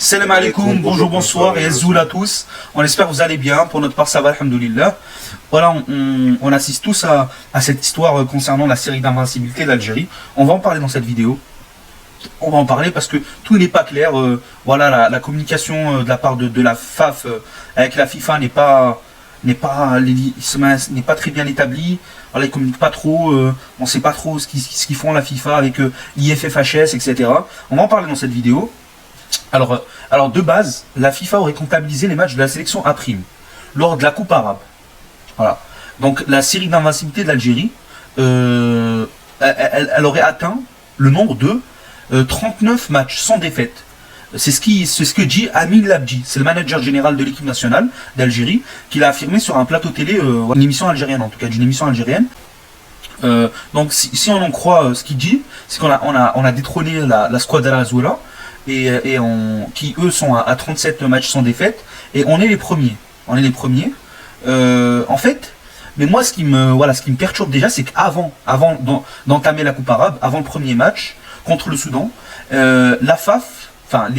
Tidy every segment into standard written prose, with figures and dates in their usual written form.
Salam alaikum, bonjour, bonsoir et azzoul à tous. On espère que vous allez bien. Pour notre part, ça va, alhamdoulilah. Voilà, on assiste tous à cette histoire concernant la série d'invincibilité d'Algérie. On va en parler dans cette vidéo. On va en parler parce que tout n'est pas clair. Voilà, la communication de la part de la FAF avec la FIFA n'est pas très bien établie. Voilà, ils communiquent pas trop. On sait pas trop ce qu'ils font la FIFA avec l'IFFHS, etc. On va en parler dans cette vidéo. Alors de base, la FIFA aurait comptabilisé les matchs de la sélection A' lors de la Coupe arabe. Voilà. Donc la série d'invincibilité de l'Algérie, elle aurait atteint le nombre de 39 matchs sans défaite. C'est ce que dit Amin Labji, c'est le manager général de l'équipe nationale d'Algérie, qui l'a affirmé sur un plateau télé, une émission algérienne, en tout cas d'une émission algérienne. Donc si on en croit ce qu'il dit, c'est qu'on a détrôné la squad Al Azoula, qui eux sont à 37 matchs sans défaite, et on est les premiers. En fait, mais moi ce qui me perturbe déjà, c'est qu'avant d'entamer la Coupe arabe, avant le premier match contre le Soudan, la FAF,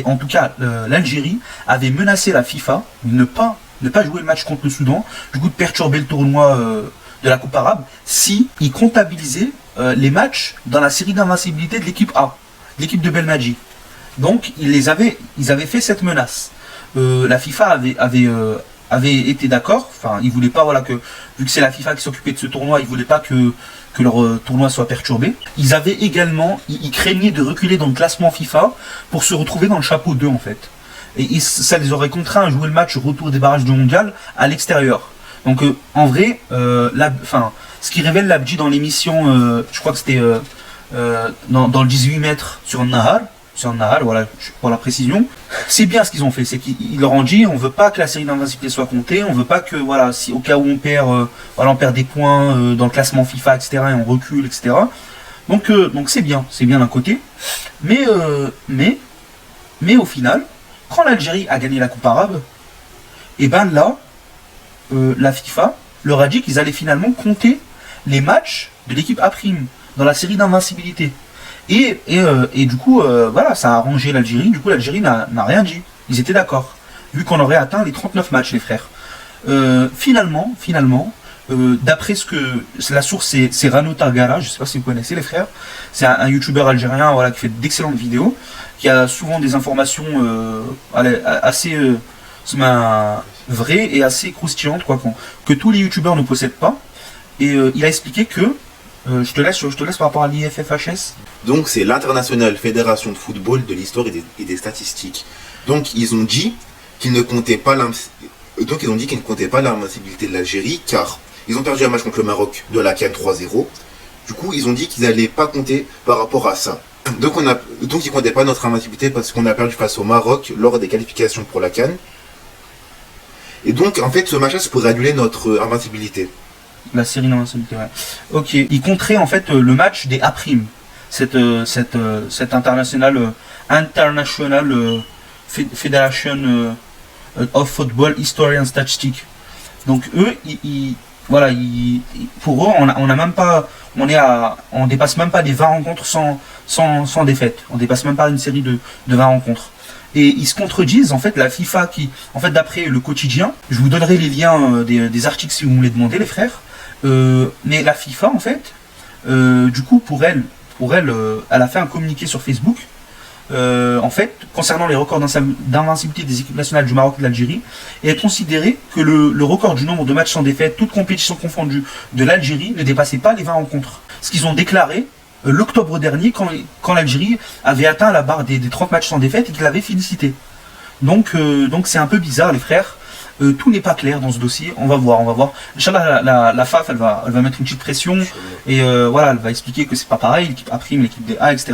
en tout cas l'Algérie, avait menacé la FIFA de ne pas jouer le match contre le Soudan, du coup de perturber le tournoi de la Coupe arabe, si ils comptabilisaient les matchs dans la série d'invincibilité de l'équipe A, l'équipe de Belmadi. Donc ils avaient fait cette menace. La FIFA avait été d'accord. Enfin, ils voulaient pas, voilà, vu que c'est la FIFA qui s'occupait de ce tournoi, ils voulaient pas que leur tournoi soit perturbé. Ils avaient également, ils craignaient de reculer dans le classement FIFA pour se retrouver dans le chapeau 2 en fait. Et ça les aurait contraints à jouer le match retour des barrages du mondial à l'extérieur. Donc en vrai, ce qui révèle Labji dans l'émission, je crois que c'était dans le 18 mètres sur Nahar, voilà, pour la précision, c'est bien ce qu'ils ont fait, c'est qu'ils leur ont dit on veut pas que la série d'invincibilité soit comptée, on veut pas que, voilà, si au cas où on perd des points dans le classement FIFA, etc., et on recule, etc. Donc c'est bien d'un côté, mais au final, quand l'Algérie a gagné la Coupe arabe, et ben là, la FIFA leur a dit qu'ils allaient finalement compter les matchs de l'équipe A' dans la série d'invincibilité. Et du coup, voilà, ça a arrangé l'Algérie. Du coup, l'Algérie n'a rien dit. Ils étaient d'accord, vu qu'on aurait atteint les 39 matchs, les frères. Finalement, d'après la source, c'est Rano Targara, je ne sais pas si vous connaissez, les frères. C'est un youtubeur algérien, voilà, qui fait d'excellentes vidéos, qui a souvent des informations assez vraies et assez croustillantes, quoi, que tous les youtubeurs ne possèdent pas. Et il a expliqué que je te laisse par rapport à l'IFFHS. Donc c'est l'Internationale Fédération de Football de l'Histoire et des Statistiques. Donc ils ont dit qu'ils ne comptaient pas l'invincibilité de l'Algérie, car ils ont perdu un match contre le Maroc de la CAN 3-0. Du coup ils ont dit qu'ils n'allaient pas compter par rapport à ça. Donc ils ne comptaient pas notre invincibilité parce qu'on a perdu face au Maroc lors des qualifications pour la CAN. Et donc en fait ce match-là pourrait annuler notre invincibilité. La série d'invincibilité, ouais. Ok. Il compterait en fait le match des A', cette international Federation of Football History and Statistics. Donc eux, pour eux, on dépasse même pas des 20 rencontres sans défaite. On dépasse même pas une série de 20 rencontres. Et ils se contredisent, en fait, la FIFA d'après le quotidien, je vous donnerai les liens des articles si vous me les demandez, les frères. Mais la FIFA, en fait, du coup, pour elle, elle a fait un communiqué sur Facebook, en fait, concernant les records d'invincibilité des équipes nationales du Maroc et de l'Algérie, et elle considérait que le record du nombre de matchs sans défaite, toutes compétitions confondues, de l'Algérie ne dépassait pas les 20 rencontres. Ce qu'ils ont déclaré l'octobre dernier, quand l'Algérie avait atteint la barre des 30 matchs sans défaite et qu'ils l'avaient félicité. Donc c'est un peu bizarre, les frères. Tout n'est pas clair dans ce dossier, on va voir. Inch'Allah, la FAF, elle va mettre une petite pression, et voilà, elle va expliquer que c'est pas pareil, l'équipe A', l'équipe des A, etc.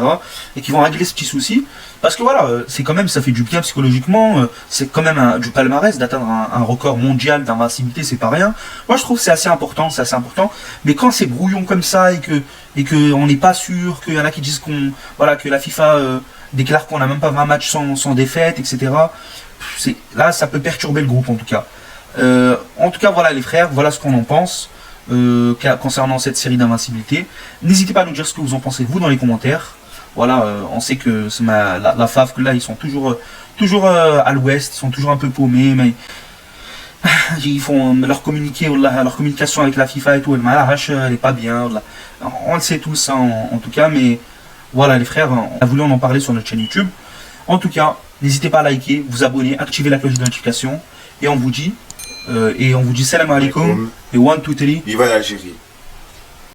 Et qu'ils vont régler ce petit souci, parce que voilà, c'est quand même, ça fait du bien psychologiquement, c'est quand même du palmarès d'atteindre un record mondial d'invincibilité, c'est pas rien. Moi je trouve que c'est assez important, mais quand c'est brouillon comme ça, et que on n'est pas sûr, qu'il y en a qui disent que la FIFA déclare qu'on n'a même pas 20 matchs sans défaite, etc. Là, ça peut perturber le groupe en tout cas. Voilà les frères, voilà ce qu'on en pense concernant cette série d'invincibilité. N'hésitez pas à nous dire ce que vous en pensez vous dans les commentaires. Voilà, on sait que la FAF, là, ils sont toujours toujours à l'ouest, ils sont toujours un peu paumés, mais ils font leur communiqué, leur communication avec la FIFA et tout, elle n'est pas bien. Wallah. On le sait tous, hein, en tout cas, mais voilà les frères, on a voulu en parler sur notre chaîne YouTube. En tout cas, n'hésitez pas à liker, vous abonner, activer la cloche de notification, et on vous dit salam alaikum, et 1, 2, 3. Viva l'Algérie.